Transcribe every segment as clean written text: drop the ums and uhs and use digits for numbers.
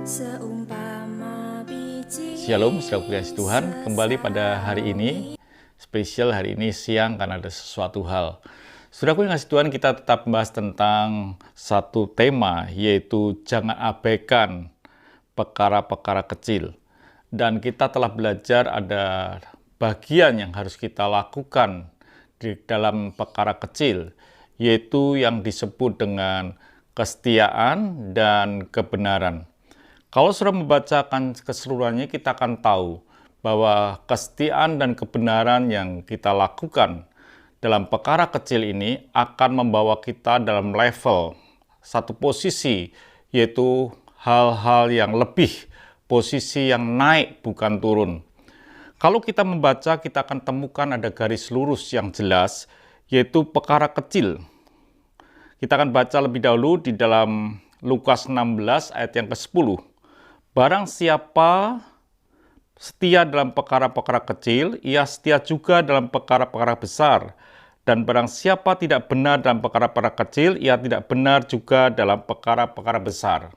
Seumpama biji. Shalom, saudara kasih Tuhan. Kembali pada hari ini, spesial hari ini siang karena ada sesuatu hal. Saudaraku yang kasih Tuhan, kita tetap membahas tentang satu tema, yaitu jangan abaikan perkara-perkara kecil. Dan kita telah belajar ada bagian yang harus kita lakukan di dalam perkara kecil, yaitu yang disebut dengan kesetiaan dan kebenaran. Kalau sudah membacakan keseluruhannya, kita akan tahu bahwa kesetiaan dan kebenaran yang kita lakukan dalam perkara kecil ini akan membawa kita dalam level satu posisi, yaitu hal-hal yang lebih, posisi yang naik bukan turun. Kalau kita membaca, kita akan temukan ada garis lurus yang jelas, yaitu perkara kecil. Kita akan baca lebih dahulu di dalam Lukas 16 ayat yang ke-10. Barang siapa setia dalam perkara-perkara kecil, ia setia juga dalam perkara-perkara besar. Dan barang siapa tidak benar dalam perkara-perkara kecil, ia tidak benar juga dalam perkara-perkara besar.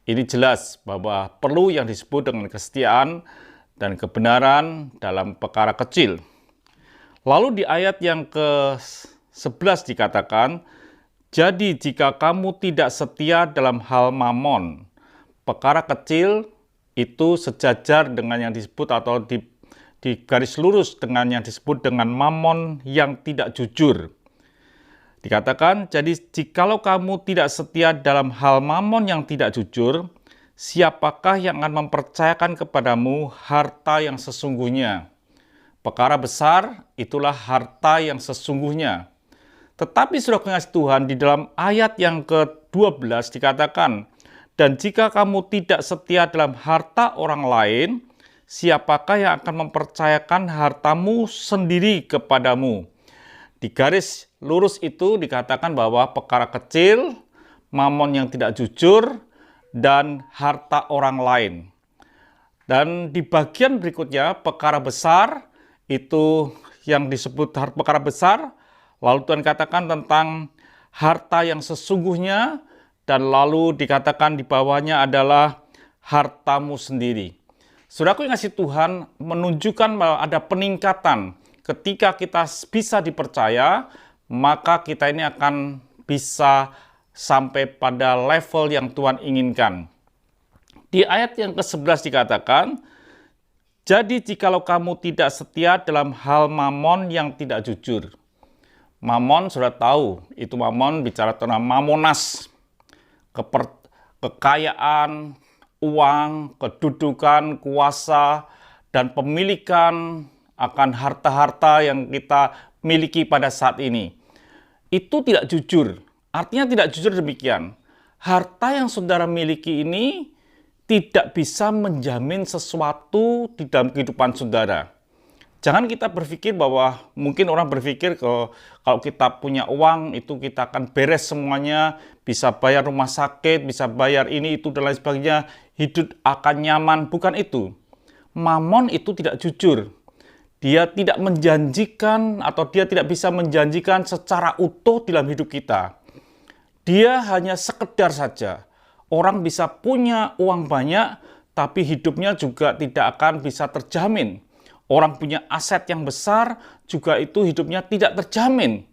Ini jelas bahwa perlu yang disebut dengan kesetiaan dan kebenaran dalam perkara kecil. Lalu di ayat yang ke-11 dikatakan, jadi jika kamu tidak setia dalam hal mamon, perkara kecil itu sejajar dengan yang disebut atau di garis lurus dengan yang disebut dengan mamon yang tidak jujur. Dikatakan, jadi jikalau kamu tidak setia dalam hal mamon yang tidak jujur, siapakah yang akan mempercayakan kepadamu harta yang sesungguhnya? Perkara besar itulah harta yang sesungguhnya. Tetapi saudara kasih Tuhan, di dalam ayat yang ke-12 dikatakan, dan jika kamu tidak setia dalam harta orang lain, siapakah yang akan mempercayakan hartamu sendiri kepadamu? Di garis lurus itu dikatakan bahwa perkara kecil, mamon yang tidak jujur, dan harta orang lain. Dan di bagian berikutnya, perkara besar, itu yang disebut perkara besar, lalu Tuhan katakan tentang harta yang sesungguhnya, dan lalu dikatakan di bawahnya adalah hartamu sendiri. Saudaraku yang kasih Tuhan, menunjukkan bahwa ada peningkatan. Ketika kita bisa dipercaya, maka kita ini akan bisa sampai pada level yang Tuhan inginkan. Di ayat yang ke-11 dikatakan, jadi jikalau kamu tidak setia dalam hal mamon yang tidak jujur. Mamon sudah tahu, itu mamon bicara tentang mamonas. Kekayaan, uang, kedudukan, kuasa, dan pemilikan akan harta-harta yang kita miliki pada saat ini. Itu tidak jujur. Artinya tidak jujur demikian. Harta yang saudara miliki ini tidak bisa menjamin sesuatu di dalam kehidupan saudara. Jangan kita berpikir bahwa mungkin orang berpikir kalau kita punya uang itu kita akan beres semuanya, bisa bayar rumah sakit, bisa bayar ini, itu, dan lain sebagainya, hidup akan nyaman. Bukan itu. Mamon itu tidak jujur. Dia tidak menjanjikan atau dia tidak bisa menjanjikan secara utuh dalam hidup kita. Dia hanya sekedar saja. Orang bisa punya uang banyak, tapi hidupnya juga tidak akan bisa terjamin. Orang punya aset yang besar, juga itu hidupnya tidak terjamin.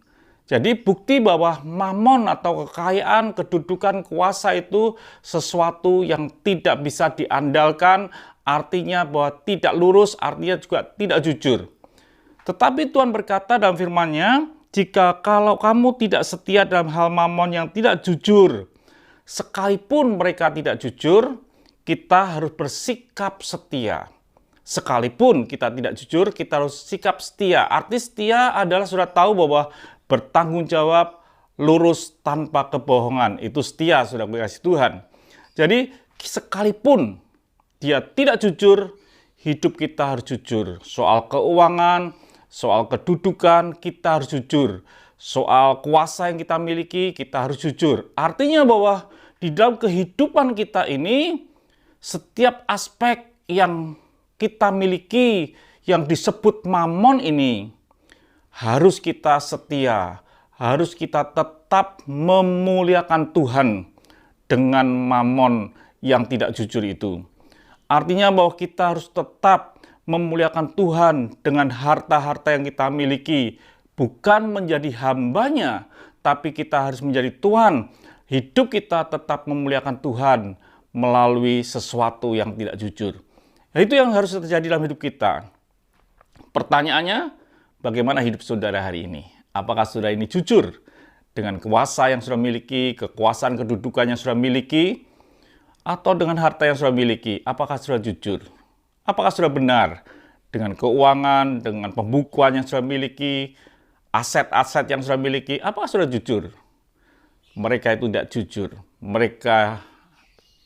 Jadi bukti bahwa mamon atau kekayaan, kedudukan, kuasa itu sesuatu yang tidak bisa diandalkan, artinya bahwa tidak lurus, artinya juga tidak jujur. Tetapi Tuhan berkata dalam firman-Nya, jika kalau kamu tidak setia dalam hal mamon yang tidak jujur, sekalipun mereka tidak jujur, kita harus bersikap setia. Sekalipun kita tidak jujur, kita harus sikap setia. Arti setia adalah sudah tahu bahwa bertanggung jawab, lurus tanpa kebohongan. Itu setia, sudah dikasih Tuhan. Jadi sekalipun dia tidak jujur, hidup kita harus jujur. Soal keuangan, soal kedudukan, kita harus jujur. Soal kuasa yang kita miliki, kita harus jujur. Artinya bahwa di dalam kehidupan kita ini, setiap aspek yang kita miliki yang disebut mamon ini harus kita setia, harus kita tetap memuliakan Tuhan dengan mamon yang tidak jujur itu. Artinya bahwa kita harus tetap memuliakan Tuhan dengan harta-harta yang kita miliki. Bukan menjadi hambanya, tapi kita harus menjadi Tuhan. Hidup kita tetap memuliakan Tuhan melalui sesuatu yang tidak jujur. Itu yang harus terjadi dalam hidup kita. Pertanyaannya, bagaimana hidup saudara hari ini? Apakah saudara ini jujur dengan kuasa yang sudah miliki, kekuasaan kedudukan yang sudah miliki, atau dengan harta yang sudah miliki? Apakah sudah jujur? Apakah sudah benar dengan keuangan, dengan pembukuan yang sudah miliki, aset-aset yang sudah miliki? Apakah sudah jujur? Mereka itu tidak jujur. Mereka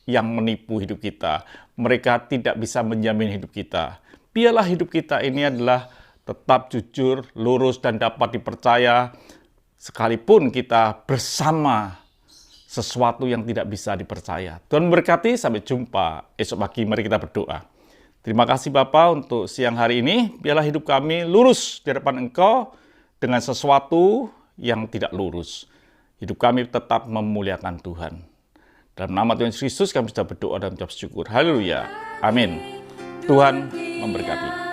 yang menipu hidup kita. Mereka tidak bisa menjamin hidup kita. Biarlah hidup kita ini adalah tetap jujur, lurus, dan dapat dipercaya, sekalipun kita bersama sesuatu yang tidak bisa dipercaya. Tuhan berkati, sampai jumpa esok pagi. Mari kita berdoa. Terima kasih Bapa untuk siang hari ini. Biarlah hidup kami lurus di depan Engkau dengan sesuatu yang tidak lurus. Hidup kami tetap memuliakan Tuhan. Dalam nama Tuhan Yesus Kristus kami sudah berdoa dan mengucap syukur. Haleluya. Amin. Tuhan memberkati.